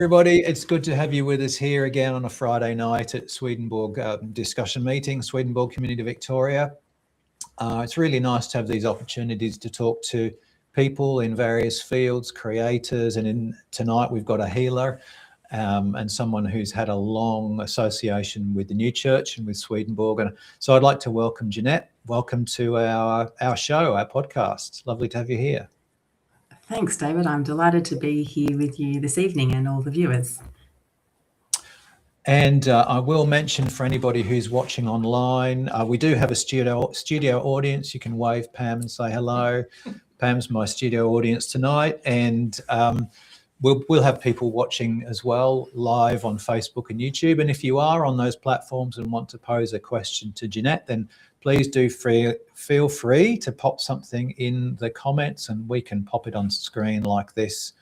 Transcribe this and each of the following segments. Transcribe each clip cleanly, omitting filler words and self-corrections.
Everybody, it's good to have you with us here again on a Friday night at Swedenborg discussion meeting, Swedenborg Community Victoria. It's really nice to have these opportunities to talk to people in various fields, creators, and tonight we've got a healer and someone who's had a long association with the new church and with Swedenborg. And so I'd like to welcome Jeanette. Welcome to our show, our podcast. Lovely to have you here. Thanks, David. I'm delighted to be here with you this evening and all the viewers. And I will mention for anybody who's watching online, we do have a studio audience. You can wave Pam and say hello. Pam's my studio audience tonight, and we'll have people watching as well live on Facebook and YouTube. And if you are on those platforms and want to pose a question to Jeanette, then please do feel free to pop something in the comments and we can pop it on screen like this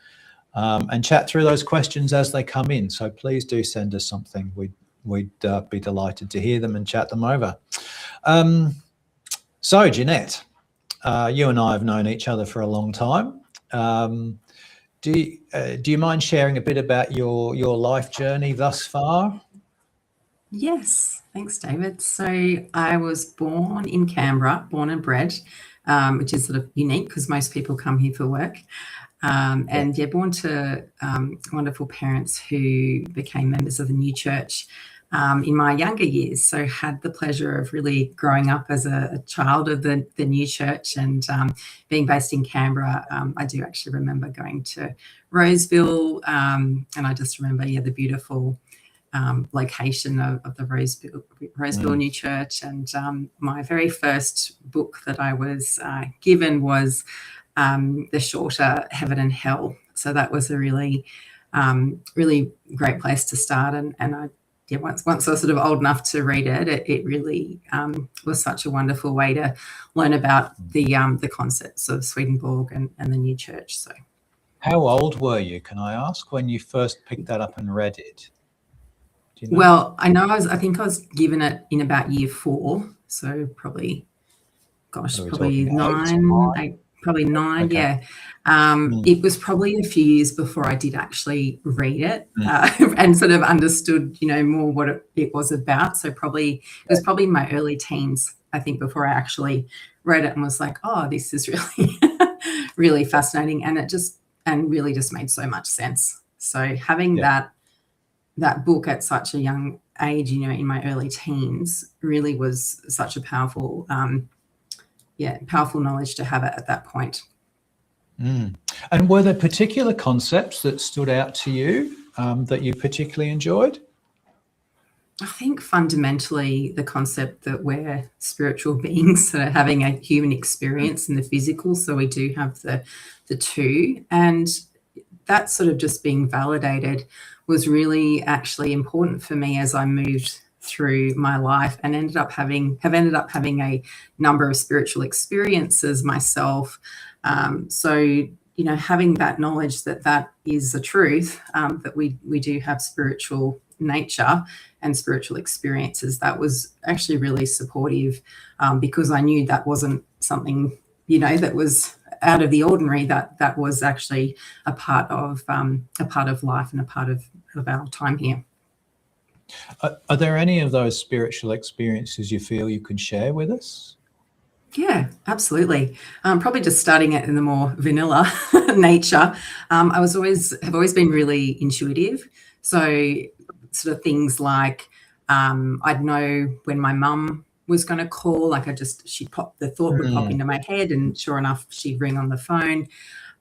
and chat through those questions as they come in. So please do send us something. We'd be delighted to hear them and chat them over. So Jeanette, you and I have known each other for a long time. Do you mind sharing a bit about your life journey thus far? Yes, thanks, David. So I was born in Canberra, born and bred, which is sort of unique because most people come here for work. Born to wonderful parents who became members of the new church in my younger years. So had the pleasure of really growing up as a child of the new church and being based in Canberra. I do actually remember going to Roseville, and I just remember, the beautiful location of the Roseville New Church. And my very first book that I was given was the shorter Heaven and Hell. So that was a really, really great place to start. And once I was sort of old enough to read it, it really was such a wonderful way to learn about the concepts of Swedenborg and the new church. So, how old were you, can I ask, when you first picked that up and read it? Do you know? Well, I think I was given it in about year 4. So probably 9, probably 9. Okay. Yeah. It was probably a few years before I did actually read it and sort of understood, more what it was about. So it was probably my early teens, I think, before I actually read it and was like, oh, this is really, really fascinating. And really just made so much sense. So having that book at such a young age, in my early teens, really was such a powerful, powerful knowledge to have it at that point. And were there particular concepts that stood out to you that you particularly enjoyed? I think fundamentally the concept that we're spiritual beings that are having a human experience in the physical. So we do have the two, and that sort of just being validated was really actually important for me as I moved through my life and have ended up having a number of spiritual experiences myself. So having that knowledge that is the truth, that we do have spiritual nature and spiritual experiences, that was actually really supportive, because I knew that wasn't something that was out of the ordinary, that was actually a part of life and a part of our time here. Are there any of those spiritual experiences you feel you can share with us? Yeah, absolutely. Probably just starting it in the more vanilla nature. I have always been really intuitive. So sort of things like I'd know when my mum was going to call, like the thought would pop into my head, and sure enough, she'd ring on the phone.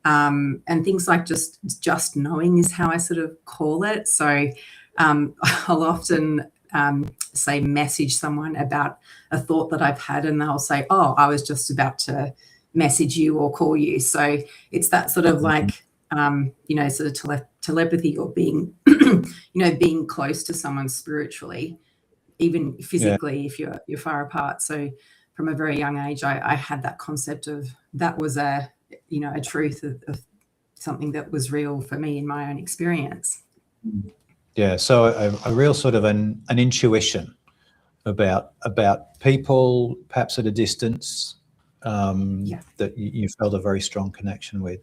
And things like just knowing is how I sort of call it. So I'll often say message someone about a thought that I've had, and they'll say, oh, I was just about to message you or call you. So it's that sort of like, sort of telepathy, or being, being close to someone spiritually, even physically, if you're far apart. So from a very young age, I had that concept of that was a truth of something that was real for me in my own experience. Yeah, so a real sort of an intuition about people, perhaps at a distance, that you felt a very strong connection with.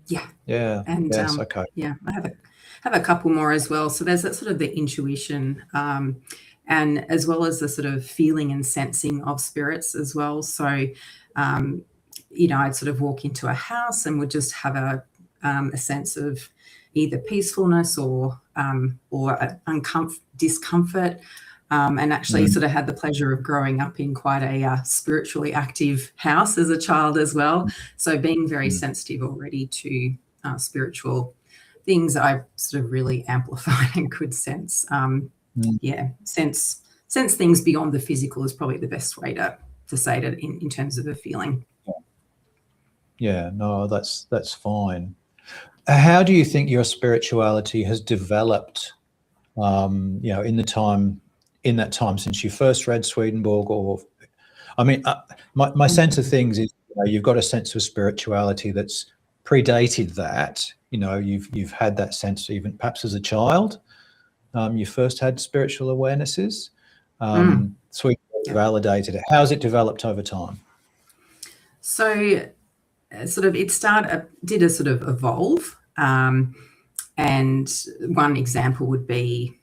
Yeah. Yeah. And yes, okay. Yeah, I have have a couple more as well. So there's that sort of the intuition, and as well as the sort of feeling and sensing of spirits as well. So, I'd sort of walk into a house and would just have a sense of either peacefulness or discomfort. And actually sort of had the pleasure of growing up in quite a spiritually active house as a child as well. So being very sensitive already to spiritual things, I sort of really amplified and could sense, sense things beyond the physical is probably the best way to say it in terms of a feeling. Yeah, no, that's fine. How do you think your spirituality has developed, in that time since you first read Swedenborg? Or, I mean, my sense of things is, you've got a sense of spirituality that's predated that. You've had that sense even perhaps as a child. You first had spiritual awarenesses. Swedenborg validated it. How's it developed over time? So, sort of, did a sort of evolve. And one example would be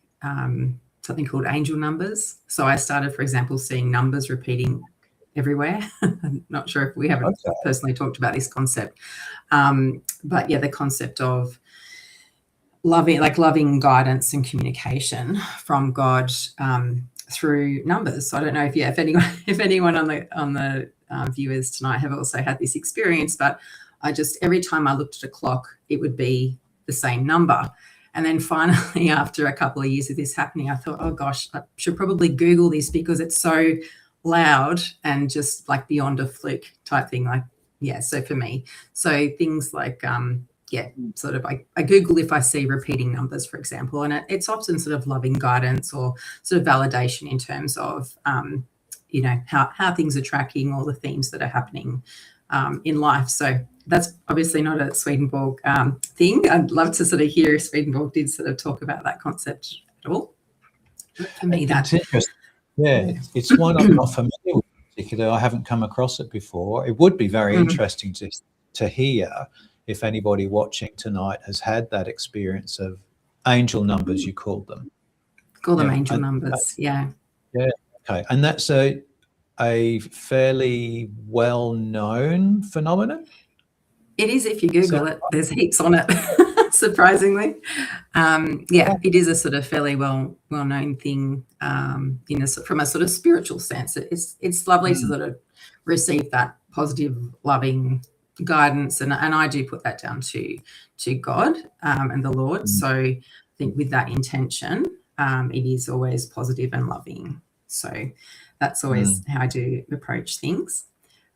something called angel numbers. So I started, for example, seeing numbers repeating everywhere. I'm not sure if we haven't personally talked about this concept. But yeah, the concept of loving guidance and communication from God through numbers. So I don't know if anyone on the viewers tonight have also had this experience, but every time I looked at a clock, it would be the same number. And then finally, after a couple of years of this happening, I thought, oh gosh, I should probably Google this because it's so loud and just like beyond a fluke type thing. So for me, so things like, sort of I Google if I see repeating numbers, for example, and it's often sort of loving guidance or sort of validation in terms of, how things are tracking or the themes that are happening in life. So that's obviously not a Swedenborg thing. I'd love to sort of hear if Swedenborg did sort of talk about that concept at all. For me, that's interesting. Yeah, it's one I'm not familiar with particularly. I haven't come across it before. It would be very interesting to hear if anybody watching tonight has had that experience of angel numbers, you called them. Call them angel numbers, yeah. Yeah, okay. And that's a fairly well-known phenomenon? It is if you Google it. There's heaps on it, surprisingly. It is a sort of fairly well-known thing from a sort of spiritual sense. It's lovely to sort of receive that positive, loving guidance, and I do put that down to God and the Lord. So I think with that intention, it is always positive and loving. So that's always how I do approach things.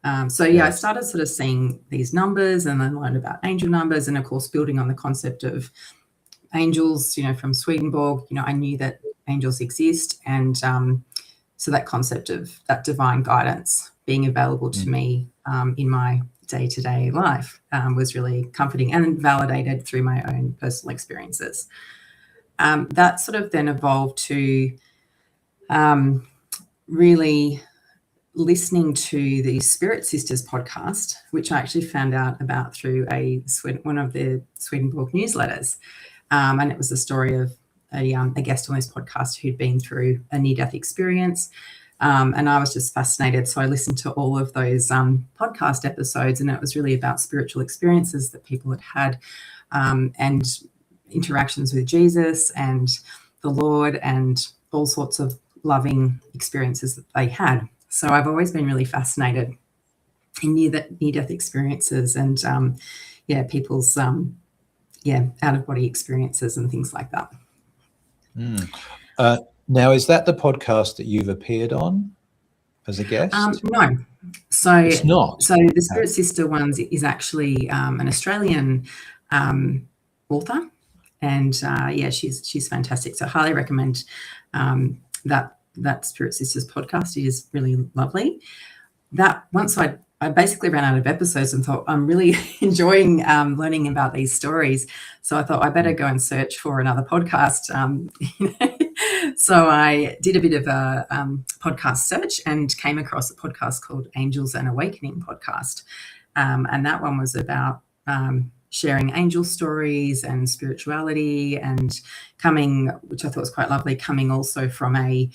I started sort of seeing these numbers and then learned about angel numbers, and of course building on the concept of angels, from Swedenborg, I knew that angels exist, and so that concept of that divine guidance being available to me in my day-to-day life was really comforting and validated through my own personal experiences. That sort of then evolved to really listening to the Spirit Sisters podcast, which I actually found out about through one of the Swedenborg newsletters. And it was the story of a guest on this podcast who'd been through a near-death experience. And I was just fascinated. So I listened to all of those podcast episodes, and it was really about spiritual experiences that people had had, and interactions with Jesus and the Lord and all sorts of loving experiences that they had. So I've always been really fascinated in near-death experiences and, people's, out-of-body experiences and things like that. Now, is that the podcast that you've appeared on as a guest? No. So it's not. So the Spirit Sister ones is actually an Australian author, and she's fantastic. So I highly recommend that Spirit Sisters podcast. It is really lovely. That once I basically ran out of episodes and thought, I'm really enjoying learning about these stories. So I thought I better go and search for another podcast. So I did a bit of a podcast search and came across a podcast called Angels and Awakening podcast. And that one was about sharing angel stories and spirituality, and coming, which I thought was quite lovely, coming also from a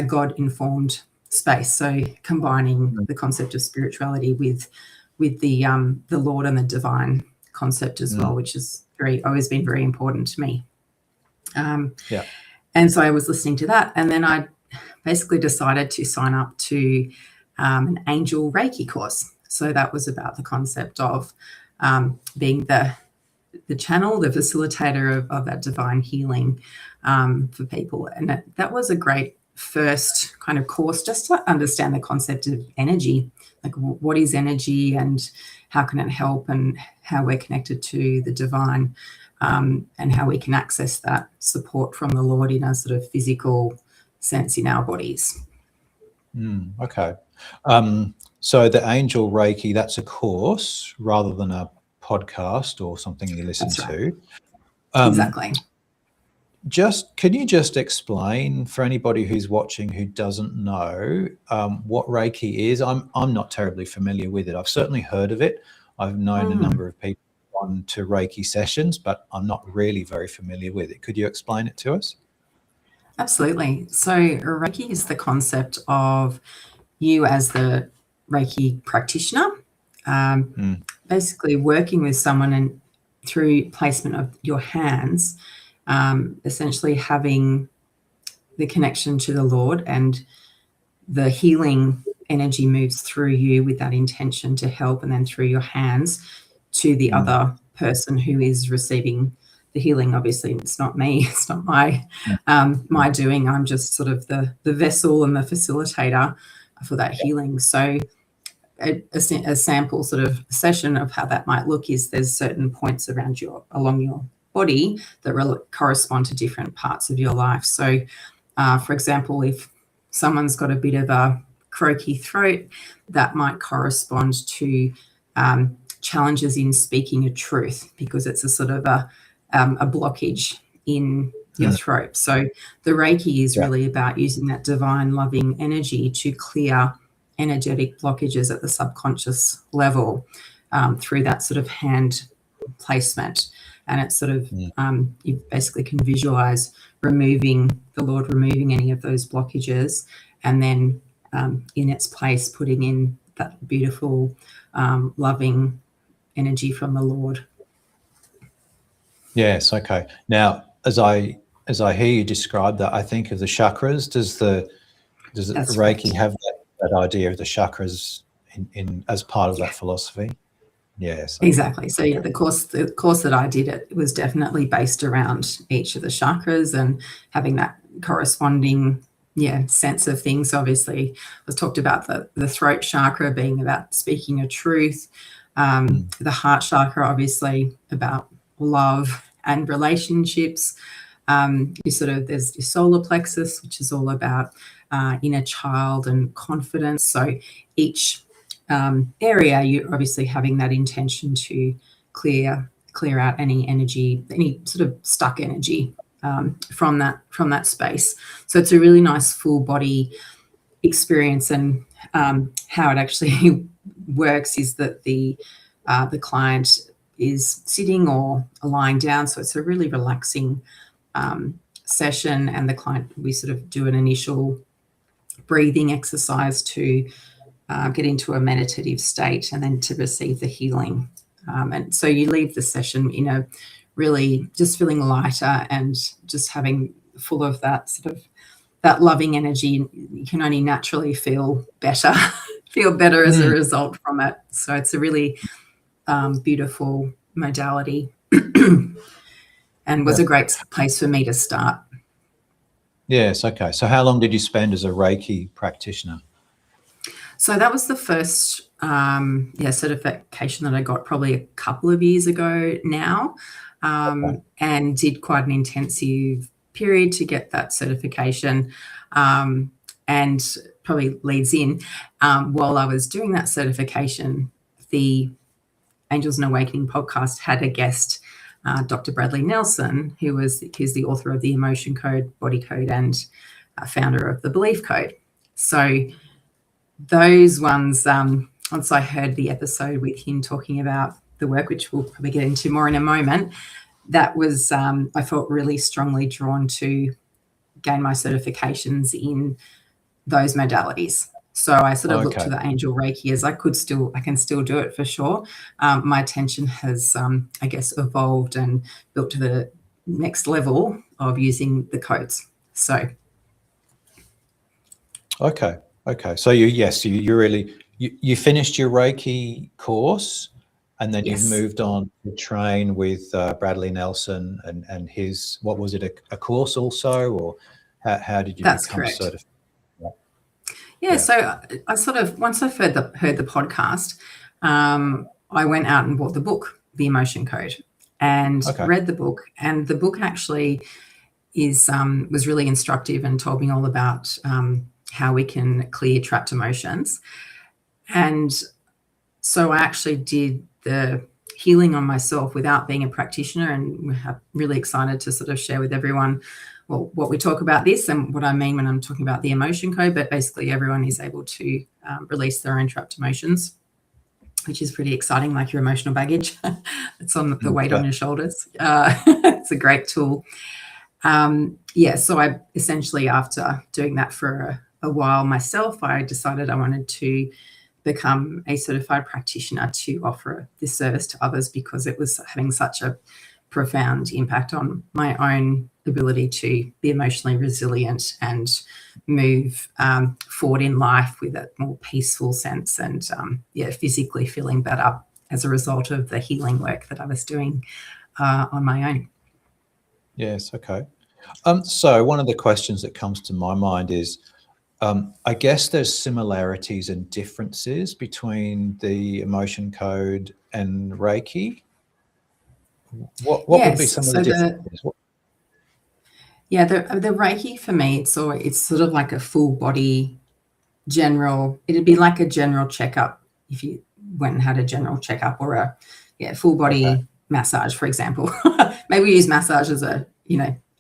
God-informed space. So combining the concept of spirituality with the Lord and the divine concept as well, which is always been very important to me. And so I was listening to that, and then I basically decided to sign up to an angel Reiki course. So that was about the concept of being the channel, the facilitator of that divine healing for people. And that was a great first kind of course, just to understand the concept of energy, like what is energy and how can it help, and how we're connected to the divine, and how we can access that support from the Lord in a sort of physical sense in our bodies. Okay. So the Angel Reiki, that's a course rather than a podcast or something you listen to. Exactly. Can you just explain for anybody who's watching who doesn't know what Reiki is? I'm not terribly familiar with it. I've certainly heard of it. I've known a number of people on to Reiki sessions, but I'm not really very familiar with it. Could you explain it to us? Absolutely. So Reiki is the concept of you as the Reiki practitioner, basically working with someone and through placement of your hands, essentially having the connection to the Lord, and the healing energy moves through you with that intention to help, and then through your hands to the other person who is receiving the healing. Obviously, it's not me, it's not my my doing. I'm just sort of the vessel and the facilitator for that healing. So a sample sort of session of how that might look is there's certain points along your body that correspond to different parts of your life. So for example, if someone's got a bit of a croaky throat, that might correspond to challenges in speaking a truth, because it's a sort of a blockage in your throat. So the Reiki is really about using that divine loving energy to clear energetic blockages at the subconscious level through that sort of hand placement. And it's sort of, you basically can visualize the Lord removing any of those blockages, and then in its place putting in that beautiful loving energy from the Lord. Yes. Okay. Now, as I hear you describe that, I think of the chakras. Does That's Reiki right. have that idea of the chakras in as part of that philosophy? Yes. Okay. Exactly. So yeah, the course that I did, it was definitely based around each of the chakras and having that corresponding sense of things. Obviously, was talked about the throat chakra being about speaking a truth, the heart chakra obviously about love and relationships. There's your solar plexus, which is all about inner child and confidence. So each area, you're obviously having that intention to clear out any energy, any sort of stuck energy from that space. So it's a really nice full body experience. And how it actually works is that the client is sitting or lying down, so it's a really relaxing session. And the client, we sort of do an initial breathing exercise to get into a meditative state, and then to receive the healing. And so you leave the session in a really just feeling lighter and just having full of that sort of that loving energy. You can only naturally feel better as a result from it. So it's a really beautiful modality and was a great place for me to start. Yes. Okay. So how long did you spend as a Reiki practitioner? So that was the first certification that I got probably a couple of years ago now, and did quite an intensive period to get that certification, and probably leads in. While I was doing that certification, the Angels and Awakening podcast had a guest, Dr. Bradley Nelson, who's the author of the Emotion Code, Body Code, and founder of the Belief Code. So those ones, once I heard the episode with him talking about the work, which we'll probably get into more in a moment, that was, I felt really strongly drawn to gain my certifications in those modalities. So I sort of looked to the Angel Reiki as I can still do it for sure. My attention has, I guess, evolved and built to the next level of using the codes. So. Okay. So you really finished your Reiki course, and then you've moved on to train with Bradley Nelson and his, what was it, a course also, or how did you become certified? Yeah, so I sort of, once I heard the podcast, I went out and bought the book, The Emotion Code, and read the book. And the book actually was really instructive and told me all about how we can clear trapped emotions. And so I actually did the healing on myself without being a practitioner, and we're really excited to sort of share with everyone what we talk about this and what I mean when I'm talking about the emotion code. But basically everyone is able to release their own trapped emotions, which is pretty exciting, like your emotional baggage. It's on the weight on your shoulders. It's a great tool. So I essentially, after doing that for a while myself, I decided I wanted to become a certified practitioner to offer this service to others, because it was having such a profound impact on my own ability to be emotionally resilient and move forward in life with a more peaceful sense, and physically feeling better as a result of the healing work that I was doing on my own. Yes, okay. So one of the questions that comes to my mind is, I guess there's similarities and differences between the emotion code and Reiki. What would be some of the differences? The Reiki for me, it's sort of like a full body general. It'd be like a general checkup if you went and had a general checkup, or a full body massage, for example. Maybe we use massage as a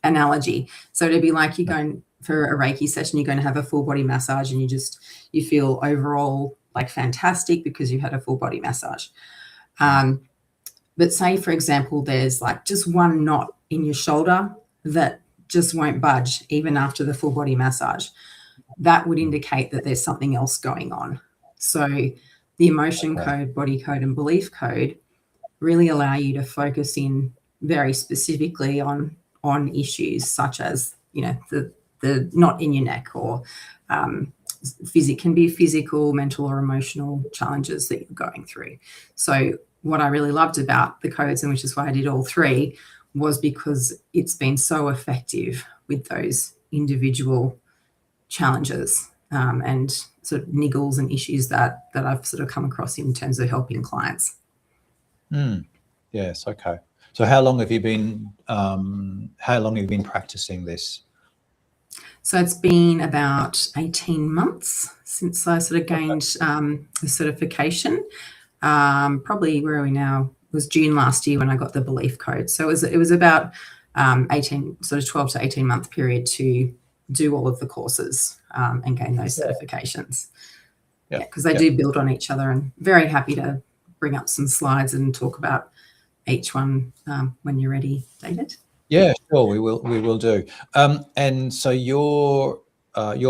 analogy. So it'd be like you're going for a Reiki session, you're going to have a full body massage, and you feel overall like fantastic because you had a full body massage. But say, for example, there's like just one knot in your shoulder that just won't budge even after the full body massage. That would indicate that there's something else going on. So the emotion code, body code, and belief code really allow you to focus in very specifically on issues such as, the knot in your neck, or can be physical, mental, or emotional challenges that you're going through. So what I really loved about the codes, and which is why I did all three, was because it's been so effective with those individual challenges and sort of niggles and issues that I've sort of come across in terms of helping clients. Yes, okay. So how long have you been practicing this? So it's been about 18 months since I sort of gained the certification. Probably, where are we now? It was June last year when I got the belief code. So it was about 12 to 18 month period to do all of the courses and gain those certifications. Because they do build on each other, and very happy to bring up some slides and talk about each one when you're ready, David. Yeah, sure, we will do. And so your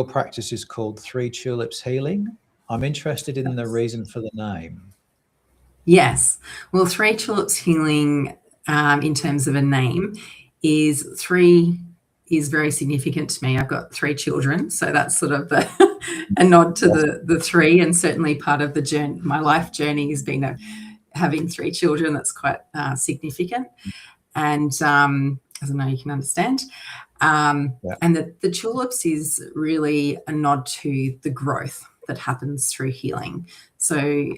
practice is called Three Tulips Healing. I'm interested in the reason for the name. Yes. Well, Three Tulips Healing, in terms of a name, is very significant to me. I've got 3 children, so that's sort of a nod to the 3, and certainly part of the journey. My life journey has been having 3 children. That's quite significant, and as I know you can understand. And the tulips is really a nod to the growth that happens through healing. So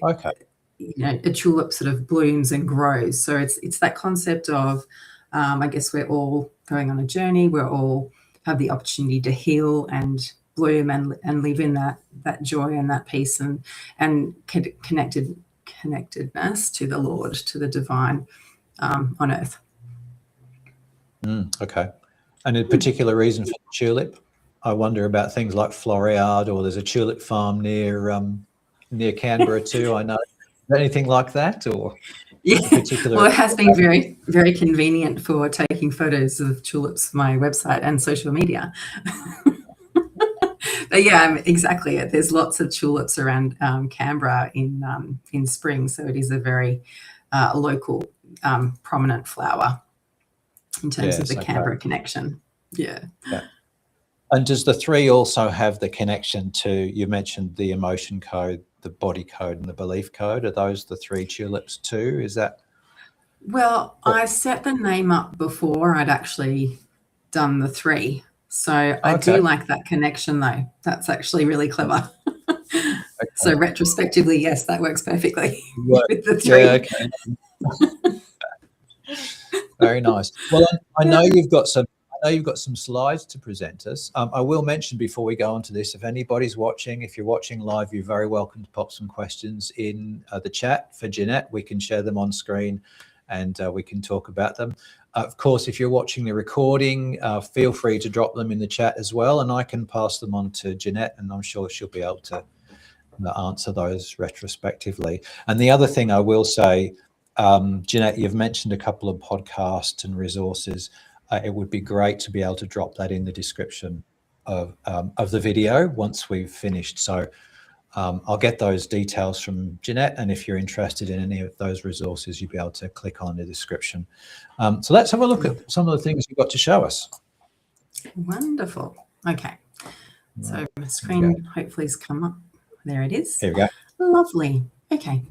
a tulip sort of blooms and grows. So it's that concept of, I guess we're all going on a journey. We're all have the opportunity to heal and bloom and live in that joy and that peace and connectedness to the Lord, to the divine on earth. Okay. And a particular reason for the tulip? I wonder about things like Floriade, or there's a tulip farm near Canberra too, I know. Anything like that, or? Yeah. particular. Well, it has been very, very convenient for taking photos of tulips for my website and social media. But yeah, exactly. There's lots of tulips around Canberra in spring, so it is a very local, prominent flower in terms of the Canberra connection. Yeah. And does the 3 also have the connection to, you mentioned the emotion code, the body code, and the belief code? Are those the 3 tulips too? Is that? Well, I set the name up before I'd actually done the 3. So I do like that connection, though. That's actually really clever. So retrospectively, yes, that works perfectly with the 3. Yeah, okay. Very nice. Well, I know you've got some slides to present us. I will mention before we go on to this, if anybody's watching, if you're watching live, you're very welcome to pop some questions in the chat for Jeanette. We can share them on screen and we can talk about them. Of course, if you're watching the recording, feel free to drop them in the chat as well, and I can pass them on to Jeanette, and I'm sure she'll be able to answer those retrospectively. And the other thing I will say, Jeanette, you've mentioned a couple of podcasts and resources. It would be great to be able to drop that in the description of the video once we've finished. So I'll get those details from Jeanette, and if you're interested in any of those resources, you'll be able to click on the description. So let's have a look at some of the things you've got to show us. Wonderful. Okay. So my screen hopefully has come up. There it is. Here we go. Lovely. Okay.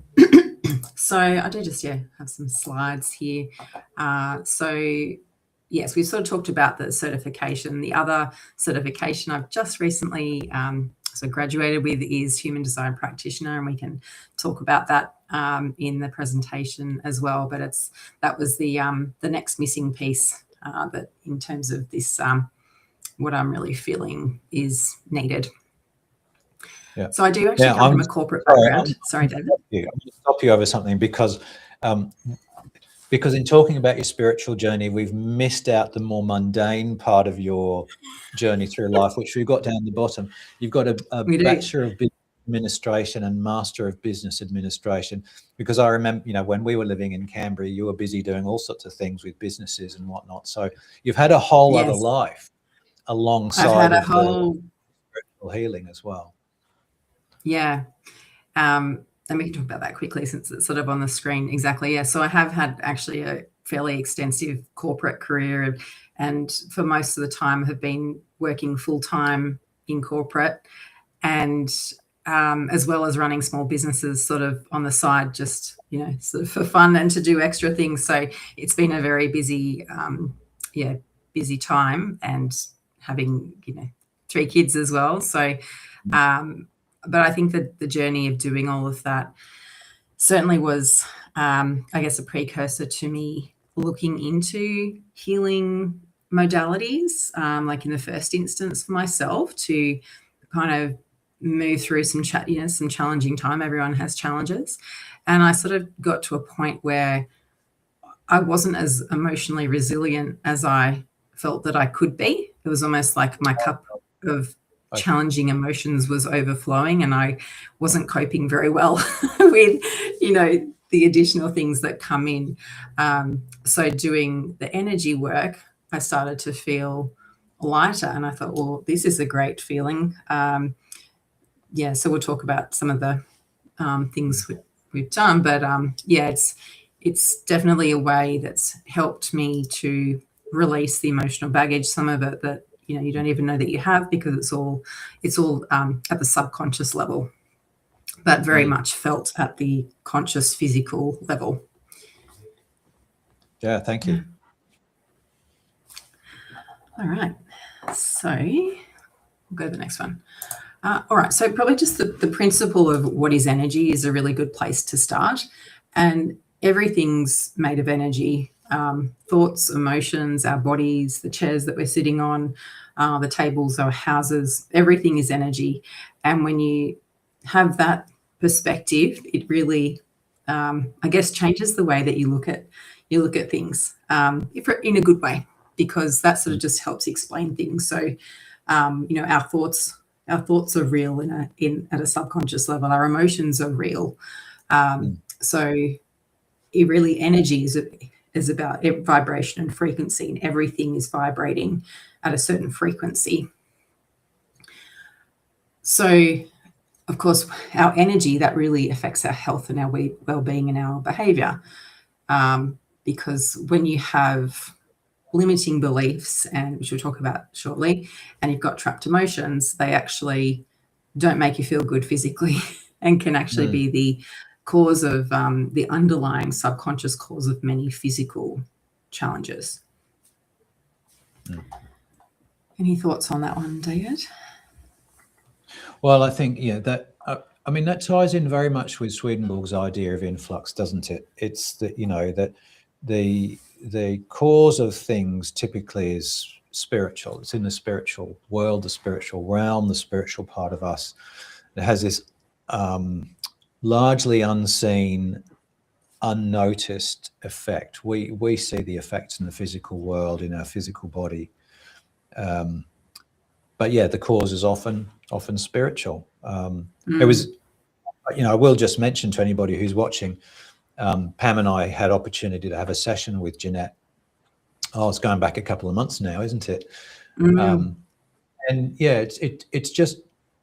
So I do just, have some slides here. So yes, we've sort of talked about the certification. The other certification I've just recently graduated with is Human Design Practitioner, and we can talk about that in the presentation as well. But that was the next missing piece that in terms of this, what I'm really feeling is needed. Yeah. So I do actually come from a corporate background. Sorry, David. I'm going to stop you over something because in talking about your spiritual journey, we've missed out the more mundane part of your journey through life, which we've got down the bottom. You've got a Bachelor of Business Administration and Master of Business Administration, because I remember, when we were living in Canberra, you were busy doing all sorts of things with businesses and whatnot. So you've had a whole other life alongside I've had a whole spiritual healing as well. Yeah. And we can talk about that quickly since it's sort of on the screen. Exactly. Yeah. So I have had actually a fairly extensive corporate career, and for most of the time have been working full-time in corporate, and as well as running small businesses sort of on the side, just, sort of for fun and to do extra things. So it's been a very busy, busy time, and having, 3 kids as well. So, but I think that the journey of doing all of that certainly was, I guess, a precursor to me looking into healing modalities, like in the first instance for myself, to kind of move through some challenging time. Everyone has challenges. And I sort of got to a point where I wasn't as emotionally resilient as I felt that I could be. It was almost like my cup of challenging emotions was overflowing, and I wasn't coping very well with, the additional things that come in. So doing the energy work, I started to feel lighter, and I thought, well, this is a great feeling. So we'll talk about some of the things we've done, but it's definitely a way that's helped me to release the emotional baggage, some of it that you don't even know that you have, because it's all at the subconscious level, but very much felt at the conscious physical level. Yeah, thank you. All right, so we'll go to the next one. All right, so probably just the principle of what is energy is a really good place to start, and everything's made of energy. Thoughts, emotions, our bodies, the chairs that we're sitting on, the tables, our houses, everything is energy. And when you have that perspective, it really, I guess, changes the way that you look at things, in a good way, because that sort of just helps explain things. So, our thoughts are real at a subconscious level. Our emotions are real. So it really energy is about vibration and frequency, and everything is vibrating at a certain frequency. So, of course, our energy, that really affects our health and our well-being and our behavior. Because when you have limiting beliefs, and which we'll talk about shortly, and you've got trapped emotions, they actually don't make you feel good physically and can actually be the cause of the underlying subconscious cause of many physical challenges. Any thoughts on that one, David? Well, I think, that, I mean, that ties in very much with Swedenborg's idea of influx, doesn't it? It's that, that the cause of things typically is spiritual. It's in the spiritual world, the spiritual realm, the spiritual part of us. It has this largely unseen, unnoticed effect. We see the effects in the physical world, in our physical body. But yeah, the cause is often spiritual. It was, I will just mention to anybody who's watching, Pam and I had opportunity to have a session with Jeanette. Oh, it's going back a couple of months now, isn't it? And yeah,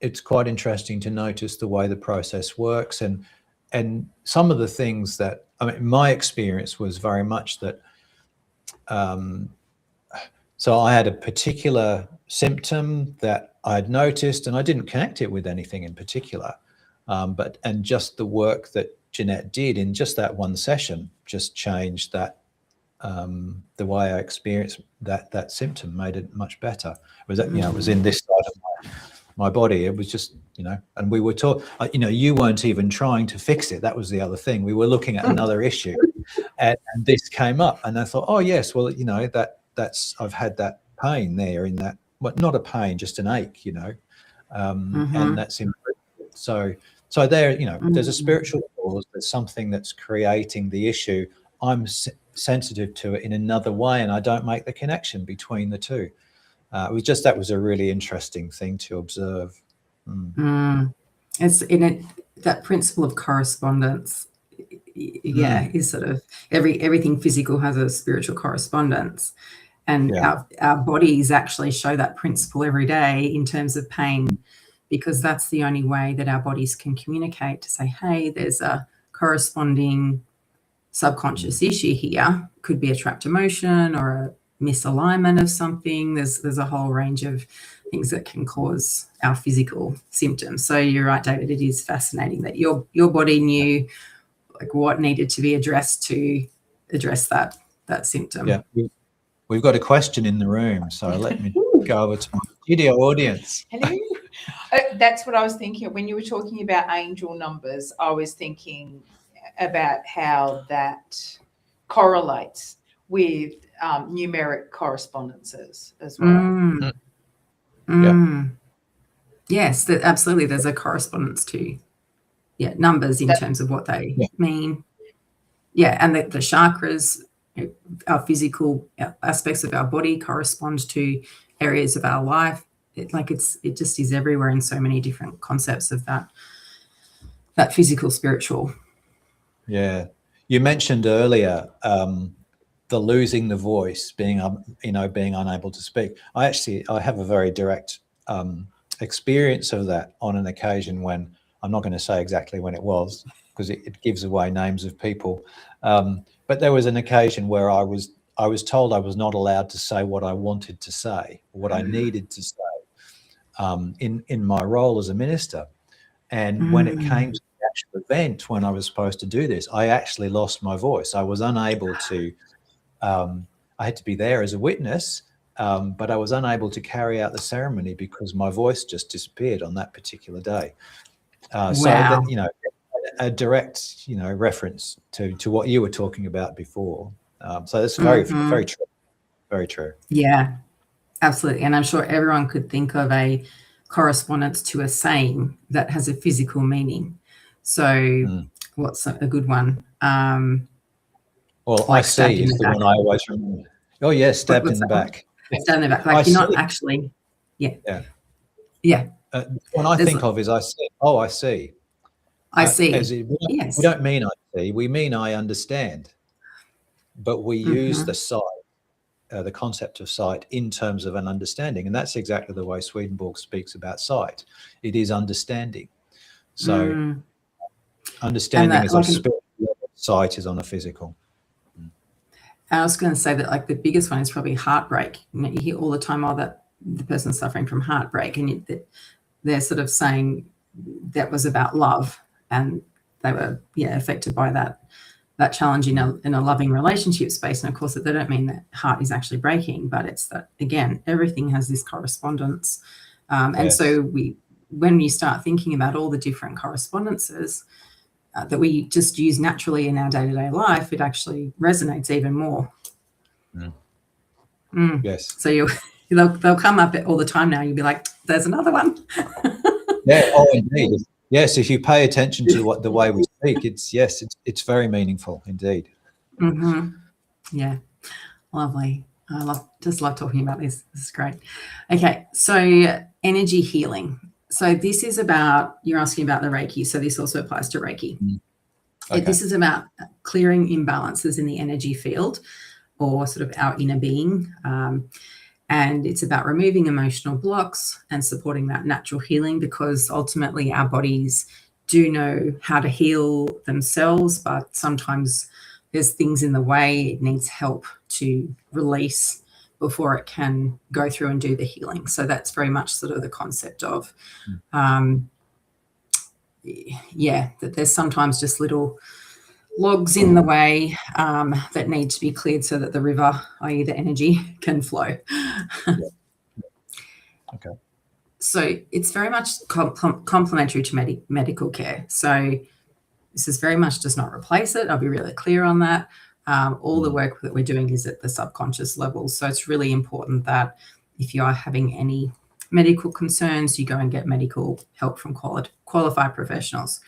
it's quite interesting to notice the way the process works, and some of the things that, I mean, my experience was very much that, so I had a particular symptom that I had noticed, and I didn't connect it with anything in particular, and just the work that Jeanette did in just that one session just changed that, the way I experienced that symptom, made it much better. It was, it was in this side of my body. It was just, and we were taught, you weren't even trying to fix it. That was the other thing. We were looking at another issue, and this came up, and I thought, oh yes, well, that's, I've had that pain there in that, well, not a pain, just an ache, and that's improved. So there, there's a spiritual cause. There's something that's creating the issue. I'm sensitive to it in another way, and I don't make the connection between the two. That was a really interesting thing to observe. It's in it, that principle of correspondence. Is sort of everything physical has a spiritual correspondence, and our bodies actually show that principle every day in terms of pain, because that's the only way that our bodies can communicate to say, hey, there's a corresponding subconscious issue here. Could be a trapped emotion or a misalignment of something. There's a whole range of things that can cause our physical symptoms. So you're right, David, it is fascinating that your body knew like what needed to be addressed to address that symptom. Yeah, we've got a question in the room, so let me go over to my studio audience. Hello. That's what I was thinking. When you were talking about angel numbers, I was thinking about how that correlates with numeric correspondences as well. Yes, absolutely. There's a correspondence to numbers in terms of what they mean. And the chakras, our physical aspects of our body, correspond to areas of our life. It just is everywhere in so many different concepts of that physical, spiritual. Yeah, you mentioned earlier the losing the voice, being unable to speak. I have a very direct experience of that on an occasion when, I'm not going to say exactly when it was because it gives away names of people, but there was an occasion where I was told I was not allowed to say what I wanted to say, what I needed to say, in my role as a minister. And when it came to the actual event, when I was supposed to do this, I actually lost my voice. I was unable to, I had to be there as a witness, but I was unable to carry out the ceremony because my voice just disappeared on that particular day. So that, a direct, reference to what you were talking about before. So that's very, very true. Very true. Yeah, absolutely. And I'm sure everyone could think of a correspondence to a saying that has a physical meaning. So what's a good one? Well, I see is the one I always remember. Oh, yes, stabbed in the back. Stabbed in the back. Like you're not actually, when I think of is I see, oh, I see. I see. We Yes. don't mean I see, we mean I understand. But we use the sight, the concept of sight, in terms of an understanding. And that's exactly the way Swedenborg speaks about sight. It is understanding. So understanding is on a spiritual level, sight is on a physical. I was going to say that, like, the biggest one is probably heartbreak. You hear all the time, that the person's suffering from heartbreak, and they're sort of saying that was about love, and they were affected by that challenge in a loving relationship space. And of course, they don't mean that heart is actually breaking, but it's that, again, everything has this correspondence. And so when you start thinking about all the different correspondences that we just use naturally in our day-to-day life, it actually resonates even more. Yes. So they'll come up all the time now. You'll be like, there's another one. Oh, indeed. Yes, if you pay attention to the way we speak, it's very meaningful indeed. Yeah, lovely. I just love talking about this. This is great. Okay, so energy healing. So this is about, you're asking about the Reiki, so this also applies to Reiki. Okay. This is about clearing imbalances in the energy field, or sort of our inner being. And it's about removing emotional blocks and supporting that natural healing, because ultimately our bodies do know how to heal themselves, but sometimes there's things in the way. It needs help to release before it can go through and do the healing. So that's very much sort of the concept of, that there's sometimes just little logs in the way that need to be cleared so that the river, i.e. the energy, can flow. Okay. So it's very much complementary to medical care. So this is very much does not replace it. I'll be really clear on that. All the work that we're doing is at the subconscious level. So it's really important that if you are having any medical concerns, you go and get medical help from qualified professionals.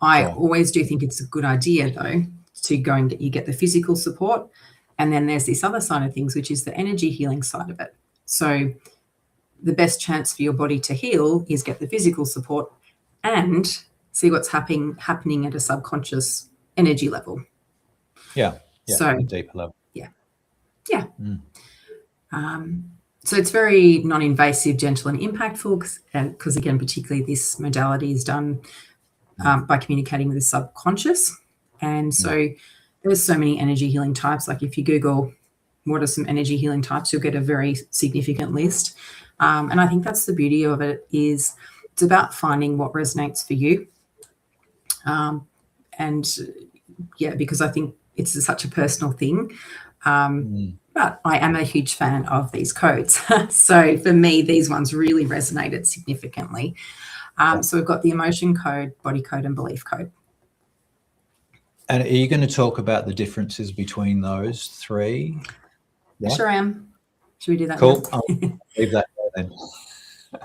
I always do think it's a good idea, though, to go and get the physical support. And then there's this other side of things, which is the energy healing side of it. So the best chance for your body to heal is get the physical support and see what's happening at a subconscious energy level. So a deeper level. So it's very non-invasive, gentle and impactful, because again, particularly this modality is done by communicating with the subconscious. And so there's so many energy healing types. Like if you Google what are some energy healing types, you'll get a very significant list. And I think that's the beauty of it, is it's about finding what resonates for you. Because I think it's such a personal thing. But I am a huge fan of these codes. So for me, these ones really resonated significantly. So we've got the emotion code, body code, and belief code. And are you going to talk about the differences between those three? Yeah. Sure am. Should we do that? Cool. I'll leave that there then.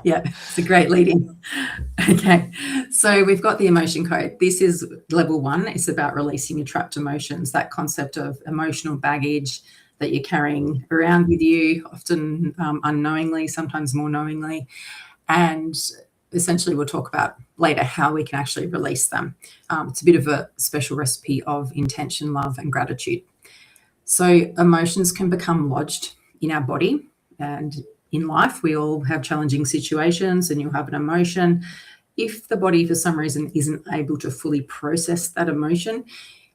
Yeah, it's a great lead-in. Okay, so we've got the emotion code. This is level 1. It's about releasing your trapped emotions, that concept of emotional baggage that you're carrying around with you, often unknowingly, sometimes more knowingly. And essentially we'll talk about later how we can actually release them. It's a bit of a special recipe of intention, love, and gratitude. So emotions can become lodged in our body, and in life, we all have challenging situations, and you'll have an emotion. If the body, for some reason, isn't able to fully process that emotion,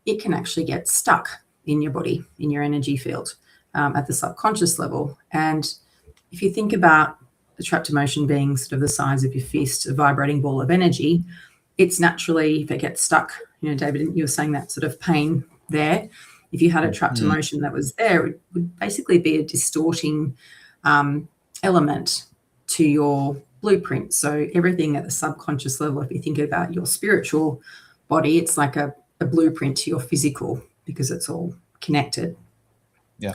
it can actually get stuck in your body, in your energy field, at the subconscious level. And if you think about the trapped emotion being sort of the size of your fist, a vibrating ball of energy, it's naturally, if it gets stuck, David, you were saying that sort of pain there. If you had a trapped emotion that was there, it would basically be a distorting element to your blueprint. So everything at the subconscious level, if you think about your spiritual body, it's like a blueprint to your physical, because it's all connected. Yeah.